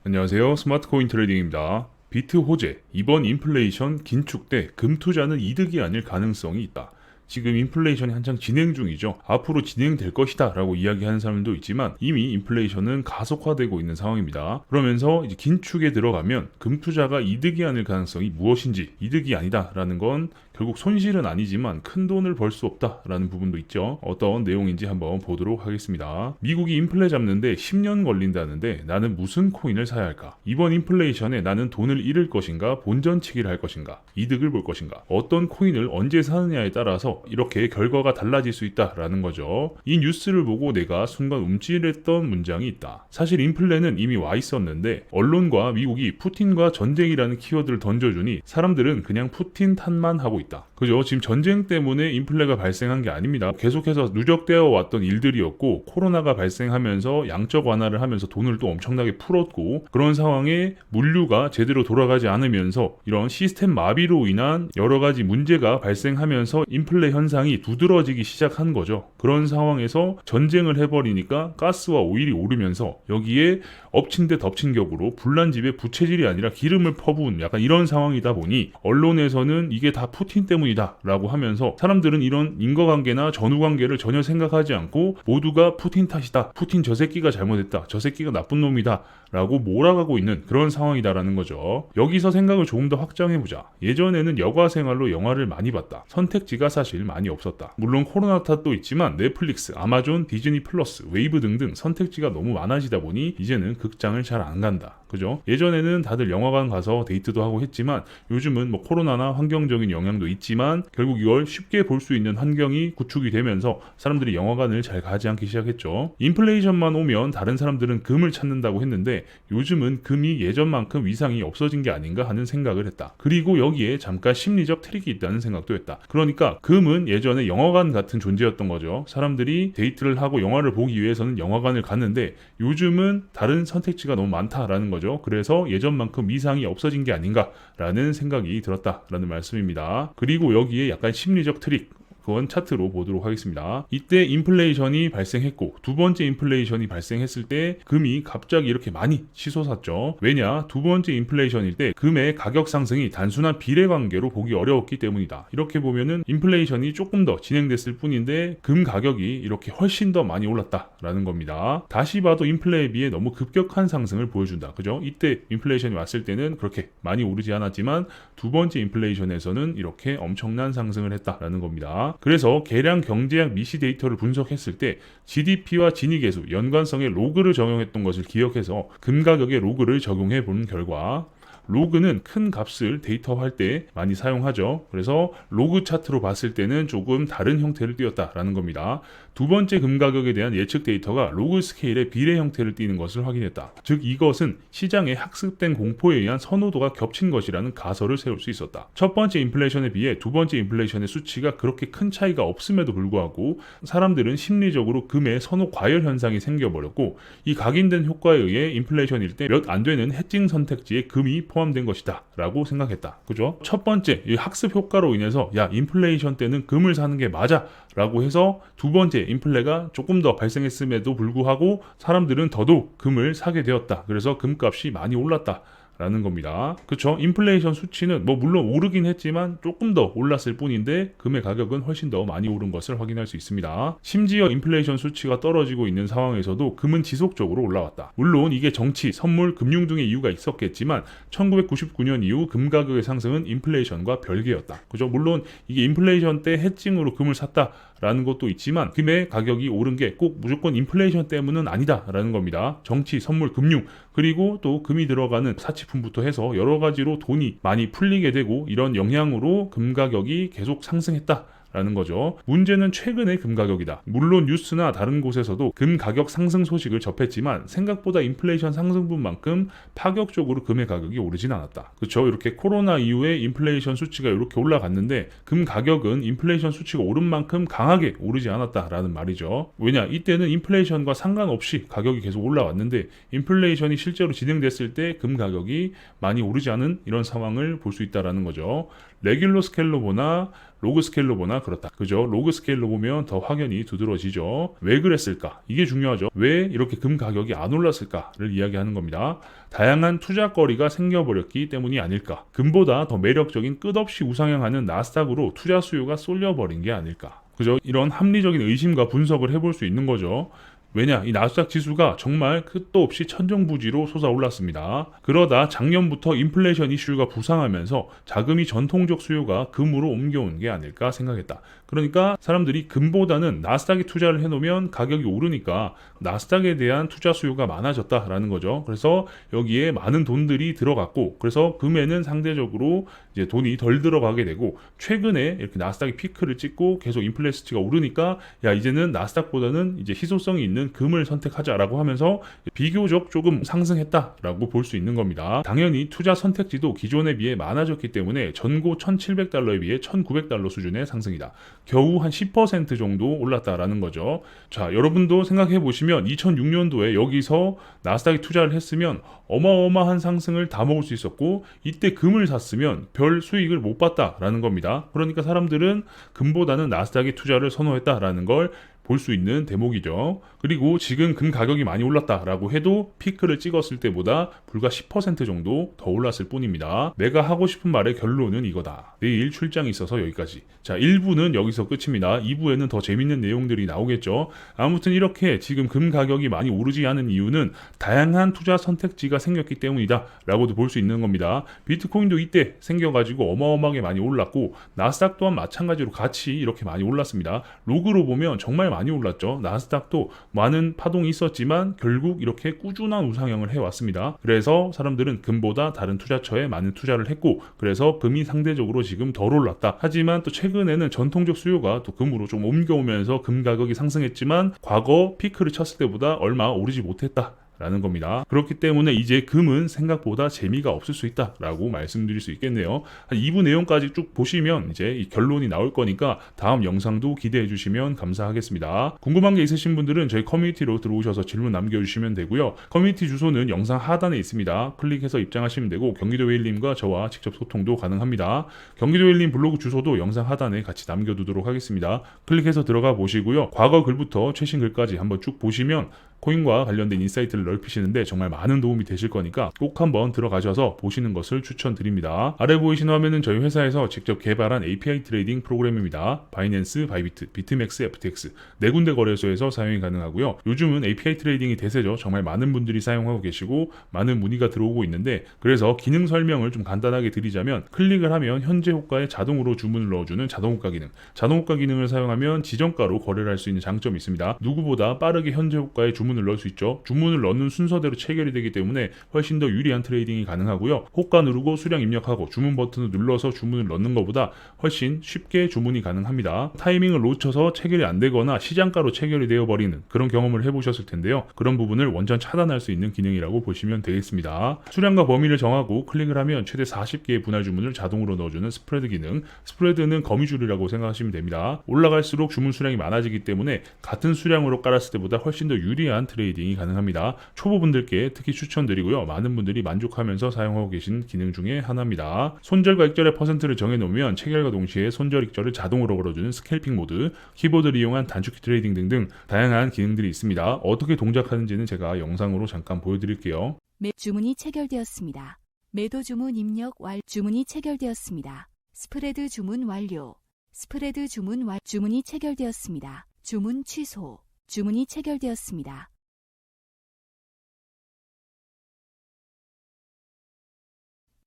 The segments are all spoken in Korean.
안녕하세요. 스마트코인 트레이딩입니다. 비트 호재, 이번 인플레이션 긴축 때 금 투자는 이득이 아닐 가능성이 있다. 지금 인플레이션이 한창 진행 중이죠. 앞으로 진행될 것이다 라고 이야기하는 사람도 있지만 이미 인플레이션은 가속화되고 있는 상황입니다. 그러면서 이제 긴축에 들어가면 금 투자가 이득이 아닐 가능성이 무엇인지, 이득이 아니다 라는 건 결국 손실은 아니지만 큰 돈을 벌 수 없다라는 부분도 있죠. 어떤 내용인지 한번 보도록 하겠습니다. 미국이 인플레 잡는데 10년 걸린다는데 나는 무슨 코인을 사야 할까? 이번 인플레이션에 나는 돈을 잃을 것인가, 본전치기를 할 것인가, 이득을 볼 것인가, 어떤 코인을 언제 사느냐에 따라서 이렇게 결과가 달라질 수 있다라는 거죠. 이 뉴스를 보고 내가 순간 움찔했던 문장이 있다. 사실 인플레는 이미 와 있었는데 언론과 미국이 푸틴과 전쟁이라는 키워드를 던져주니 사람들은 그냥 푸틴 탓만 하고 있다. 그죠? 지금 전쟁 때문에 인플레가 발생한 게 아닙니다. 계속해서 누적되어 왔던 일들이었고 코로나가 발생하면서 양적 완화를 하면서 돈을 또 엄청나게 풀었고 그런 상황에 물류가 제대로 돌아가지 않으면서 이런 시스템 마비로 인한 여러 가지 문제가 발생하면서 인플레 현상이 두드러지기 시작한 거죠. 그런 상황에서 전쟁을 해버리니까 가스와 오일이 오르면서 여기에 엎친 데 덮친 격으로 불난집에 부채질이 아니라 기름을 퍼부은 약간 이런 상황이다 보니 언론에서는 이게 다 푸틴 때문이다 라고 하면서 사람들은 이런 인과관계나 전후관계를 전혀 생각하지 않고 모두가 푸틴 탓이다, 푸틴 저 새끼가 잘못했다, 저 새끼가 나쁜 놈이다 라고 몰아가고 있는 그런 상황이다라는 거죠. 여기서 생각을 조금 더 확장해보자. 예전에는 여가 생활로 영화를 많이 봤다. 선택지가 사실 많이 없었다. 물론 코로나 탓도 있지만 넷플릭스, 아마존, 디즈니 플러스, 웨이브 등등 선택지가 너무 많아지다 보니 이제는 극장을 잘 안 간다. 그죠? 예전에는 다들 영화관 가서 데이트도 하고 했지만 요즘은 뭐 코로나나 환경적인 영향도 있지만 결국 이걸 쉽게 볼 수 있는 환경이 구축이 되면서 사람들이 영화관을 잘 가지 않기 시작했죠. 인플레이션만 오면 다른 사람들은 금을 찾는다고 했는데 요즘은 금이 예전만큼 위상이 없어진 게 아닌가 하는 생각을 했다. 그리고 여기에 잠깐 심리적 트릭이 있다는 생각도 했다. 그러니까 금은 예전에 영화관 같은 존재였던 거죠. 사람들이 데이트를 하고 영화를 보기 위해서는 영화관을 갔는데 요즘은 다른 선택지가 너무 많다라는 거죠. 그래서 예전만큼 위상이 없어진 게 아닌가라는 생각이 들었다라는 말씀입니다. 그리고 여기에 약간 심리적 트릭, 그건 차트로 보도록 하겠습니다. 이때 인플레이션이 발생했고 두 번째 인플레이션이 발생했을 때 금이 갑자기 이렇게 많이 치솟았죠. 왜냐? 두 번째 인플레이션일 때 금의 가격 상승이 단순한 비례 관계로 보기 어려웠기 때문이다. 이렇게 보면은 인플레이션이 조금 더 진행됐을 뿐인데 금 가격이 이렇게 훨씬 더 많이 올랐다라는 겁니다. 다시 봐도 인플레에 비해 너무 급격한 상승을 보여준다. 그죠? 이때 인플레이션이 왔을 때는 그렇게 많이 오르지 않았지만 두 번째 인플레이션에서는 이렇게 엄청난 상승을 했다라는 겁니다. 그래서 계량 경제학 미시 데이터를 분석했을 때 GDP와 진위계수, 연관성의 로그를 적용했던 것을 기억해서 금 가격의 로그를 적용해 본 결과 로그는 큰 값을 데이터화할 때 많이 사용하죠. 그래서 로그 차트로 봤을 때는 조금 다른 형태를 띄었다라는 겁니다. 두 번째 금 가격에 대한 예측 데이터가 로그 스케일의 비례 형태를 띠는 것을 확인했다. 즉 이것은 시장에 학습된 공포에 의한 선호도가 겹친 것이라는 가설을 세울 수 있었다. 첫 번째 인플레이션에 비해 두 번째 인플레이션의 수치가 그렇게 큰 차이가 없음에도 불구하고 사람들은 심리적으로 금의 선호 과열 현상이 생겨버렸고 이 각인된 효과에 의해 인플레이션일 때 몇 안 되는 해칭 선택지에 금이 포함된 것이다 라고 생각했다. 그죠? 첫 번째 이 학습 효과로 인해서 야 인플레이션 때는 금을 사는 게 맞아 라고 해서 두 번째 인플레가 조금 더 발생했음에도 불구하고 사람들은 더더욱 금을 사게 되었다. 그래서 금값이 많이 올랐다 라는 겁니다. 그쵸? 인플레이션 수치는 뭐 물론 오르긴 했지만 조금 더 올랐을 뿐인데 금의 가격은 훨씬 더 많이 오른 것을 확인할 수 있습니다. 심지어 인플레이션 수치가 떨어지고 있는 상황에서도 금은 지속적으로 올라왔다. 물론 이게 정치, 선물, 금융 등의 이유가 있었겠지만 1999년 이후 금 가격의 상승은 인플레이션과 별개였다. 그죠? 물론 이게 인플레이션 때 해칭으로 금을 샀다 라는 것도 있지만 금의 가격이 오른 게 꼭 무조건 인플레이션 때문은 아니다라는 겁니다. 정치, 선물, 금융 그리고 또 금이 들어가는 사치품부터 해서 여러 가지로 돈이 많이 풀리게 되고 이런 영향으로 금 가격이 계속 상승했다. 라는 거죠. 문제는 최근의 금 가격이다. 물론 뉴스나 다른 곳에서도 금 가격 상승 소식을 접했지만 생각보다 인플레이션 상승분만큼 파격적으로 금의 가격이 오르진 않았다. 그렇죠? 이렇게 코로나 이후에 인플레이션 수치가 이렇게 올라갔는데 금 가격은 인플레이션 수치가 오른 만큼 강하게 오르지 않았다라는 말이죠. 왜냐? 이때는 인플레이션과 상관없이 가격이 계속 올라왔는데 인플레이션이 실제로 진행됐을 때 금 가격이 많이 오르지 않은 이런 상황을 볼 수 있다라는 거죠. 레귤러 스케일로 보나 로그 스케일로 보나 그렇다. 그죠? 로그 스케일로 보면 더 확연히 두드러지죠. 왜 그랬을까? 이게 중요하죠. 왜 이렇게 금 가격이 안 올랐을까를 이야기하는 겁니다. 다양한 투자거리가 생겨버렸기 때문이 아닐까. 금보다 더 매력적인 끝없이 우상향하는 나스닥으로 투자 수요가 쏠려버린 게 아닐까. 그죠? 이런 합리적인 의심과 분석을 해볼 수 있는 거죠. 왜냐, 이 나스닥 지수가 정말 끝도 없이 천정부지로 솟아올랐습니다. 그러다 작년부터 인플레이션 이슈가 부상하면서 자금이 전통적 수요가 금으로 옮겨온 게 아닐까 생각했다. 그러니까 사람들이 금보다는 나스닥에 투자를 해놓으면 가격이 오르니까 나스닥에 대한 투자 수요가 많아졌다라는 거죠. 그래서 여기에 많은 돈들이 들어갔고, 그래서 금에는 상대적으로 이제 돈이 덜 들어가게 되고, 최근에 이렇게 나스닥이 피크를 찍고 계속 인플레이션치가 오르니까 야, 이제는 나스닥보다는 이제 희소성이 있는 금을 선택하자라고 하면서 비교적 조금 상승했다라고 볼 수 있는 겁니다. 당연히 투자 선택지도 기존에 비해 많아졌기 때문에 전고 1,700달러에 비해 1,900달러 수준의 상승이다. 겨우 한 10% 정도 올랐다라는 거죠. 자, 여러분도 생각해 보시면 2006년도에 여기서 나스닥에 투자를 했으면 어마어마한 상승을 다 먹을 수 있었고, 이때 금을 샀으면 별 수익을 못 봤다라는 겁니다. 그러니까 사람들은 금보다는 나스닥에 투자를 선호했다라는 걸 볼 수 있는 대목이죠. 그리고 지금 금 가격이 많이 올랐다라고 해도 피크를 찍었을 때보다 불과 10% 정도 더 올랐을 뿐입니다. 내가 하고 싶은 말의 결론은 이거다. 내일 출장이 있어서 여기까지. 자, 1부는 여기서 끝입니다. 2부에는 더 재밌는 내용들이 나오겠죠. 아무튼 이렇게 지금 금 가격이 많이 오르지 않은 이유는 다양한 투자 선택지가 생겼기 때문이다 라고도 볼 수 있는 겁니다. 비트코인도 이때 생겨가지고 어마어마하게 많이 올랐고, 나스닥 또한 마찬가지로 같이 이렇게 많이 올랐습니다. 로그로 보면 정말 많이 올랐죠. 나스닥도 많은 파동이 있었지만 결국 이렇게 꾸준한 우상향을 해왔습니다. 그래서 사람들은 금보다 다른 투자처에 많은 투자를 했고, 그래서 금이 상대적으로 지금 덜 올랐다. 하지만 또 최근에는 전통적 수요가 또 금으로 좀 옮겨오면서 금 가격이 상승했지만 과거 피크를 쳤을 때보다 얼마 오르지 못했다 라는 겁니다. 그렇기 때문에 이제 금은 생각보다 재미가 없을 수 있다라고 말씀드릴 수 있겠네요. 한 2부 내용까지 쭉 보시면 이제 이 결론이 나올 거니까 다음 영상도 기대해 주시면 감사하겠습니다. 궁금한 게 있으신 분들은 저희 커뮤니티로 들어오셔서 질문 남겨주시면 되고요. 커뮤니티 주소는 영상 하단에 있습니다. 클릭해서 입장하시면 되고, 경기도 웨일님과 저와 직접 소통도 가능합니다. 경기도 웨일님 블로그 주소도 영상 하단에 같이 남겨두도록 하겠습니다. 클릭해서 들어가 보시고요. 과거 글부터 최신 글까지 한번 쭉 보시면 코인과 관련된 인사이트를 넓히시는데 정말 많은 도움이 되실 거니까 꼭 한번 들어가셔서 보시는 것을 추천드립니다. 아래 보이시는 화면은 저희 회사에서 직접 개발한 API 트레이딩 프로그램입니다. 바이낸스, 바이비트, 비트맥스, FTX 네 군데 거래소에서 사용이 가능하고요. 요즘은 API 트레이딩이 대세죠. 정말 많은 분들이 사용하고 계시고 많은 문의가 들어오고 있는데, 그래서 기능 설명을 좀 간단하게 드리자면, 클릭을 하면 현재 호가에 자동으로 주문을 넣어주는 자동호가 기능, 자동호가 기능을 사용하면 지정가로 거래를 할 수 있는 장점이 있습니다. 누구보다 빠르게 현재 호가에 주문을 넣을 수 있죠. 주문을 넣는 순서대로 체결이 되기 때문에 훨씬 더 유리한 트레이딩이 가능하고요. 호가 누르고 수량 입력하고 주문 버튼을 눌러서 주문을 넣는 것보다 훨씬 쉽게 주문이 가능합니다. 타이밍을 놓쳐서 체결이 안 되거나 시장가로 체결이 되어버리는 그런 경험을 해보셨을 텐데요. 그런 부분을 원천 차단할 수 있는 기능이라고 보시면 되겠습니다. 수량과 범위를 정하고 클릭을 하면 최대 40개의 분할 주문을 자동으로 넣어주는 스프레드 기능, 스프레드는 거미줄이라고 생각하시면 됩니다. 올라갈수록 주문 수량이 많아지기 때문에 같은 수량으로 깔았을 때보다 훨씬 더 유리한 트레이딩이 가능합니다. 초보분들께 특히 추천드리고요. 많은 분들이 만족하면서 사용하고 계신 기능 중에 하나입니다. 손절과 익절의 퍼센트를 정해놓으면 체결과 동시에 손절 익절을 자동으로 걸어주는 스캘핑 모드, 키보드를 이용한 단축키 트레이딩 등등 다양한 기능들이 있습니다. 어떻게 동작하는지는 제가 영상으로 잠깐 보여드릴게요. 주문이 체결되었습니다. 매도 주문 입력 주문이 체결되었습니다. 스프레드 주문 완료. 스프레드 주문 주문이 체결되었습니다. 주문 취소. 주문이 체결되었습니다.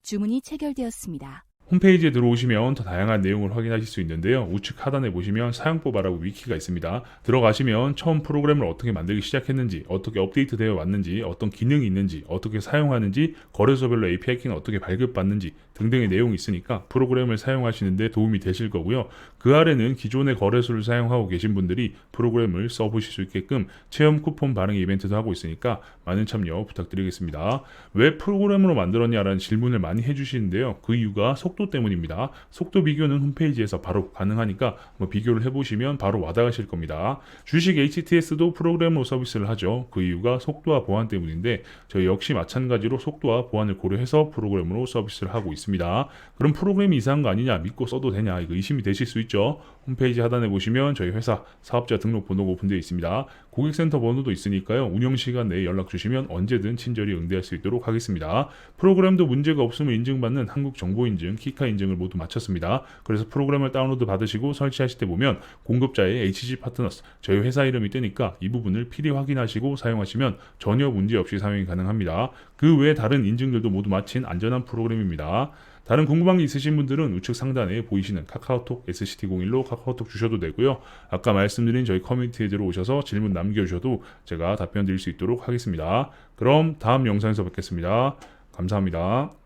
주문이 체결되었습니다. 홈페이지에 들어오시면 더 다양한 내용을 확인하실 수 있는데요. 우측 하단에 보시면 사용법이라고 위키가 있습니다. 들어가시면 처음 프로그램을 어떻게 만들기 시작했는지, 어떻게 업데이트 되어 왔는지, 어떤 기능이 있는지, 어떻게 사용하는지, 거래소별로 API 키는 어떻게 발급받는지 등등의 내용이 있으니까 프로그램을 사용하시는데 도움이 되실 거고요. 그 아래는 기존의 거래소를 사용하고 계신 분들이 프로그램을 써보실 수 있게끔 체험 쿠폰 발행 이벤트도 하고 있으니까 많은 참여 부탁드리겠습니다. 왜 프로그램으로 만들었냐라는 질문을 많이 해주시는데요. 그 이유가 속 속도 때문입니다. 속도 비교는 홈페이지에서 바로 가능하니까 비교를 해보시면 바로 와닿으실 겁니다. 주식 HTS도 프로그래머로 서비스를 하죠. 그 이유가 속도와 보안 때문인데 저희 역시 마찬가지로 속도와 보안을 고려해서 프로그래머로 서비스를 하고 있습니다. 그럼 프로그램이 이상한 거 아니냐, 믿고 써도 되냐, 이거 의심이 되실 수 있죠. 홈페이지 하단에 보시면 저희 회사 사업자 등록 번호가 오픈되어 있습니다. 고객센터 번호도 있으니까요. 운영 시간 내에 연락 주시면 언제든 친절히 응대할 수 있도록 하겠습니다. 프로그램도 문제가 없음을 인증받는 한국정보인증, 키카 인증을 모두 마쳤습니다. 그래서 프로그램을 다운로드 받으시고 설치하실 때 보면 공급자의 HG 파트너스, 저희 회사 이름이 뜨니까 이 부분을 필히 확인하시고 사용하시면 전혀 문제 없이 사용이 가능합니다. 그 외에 다른 인증들도 모두 마친 안전한 프로그램입니다. 다른 궁금한 게 있으신 분들은 우측 상단에 보이시는 카카오톡 SCT01로 카카오톡 주셔도 되고요. 아까 말씀드린 저희 커뮤니티에 들어오셔서 질문 남겨주셔도 제가 답변 드릴 수 있도록 하겠습니다. 그럼 다음 영상에서 뵙겠습니다. 감사합니다.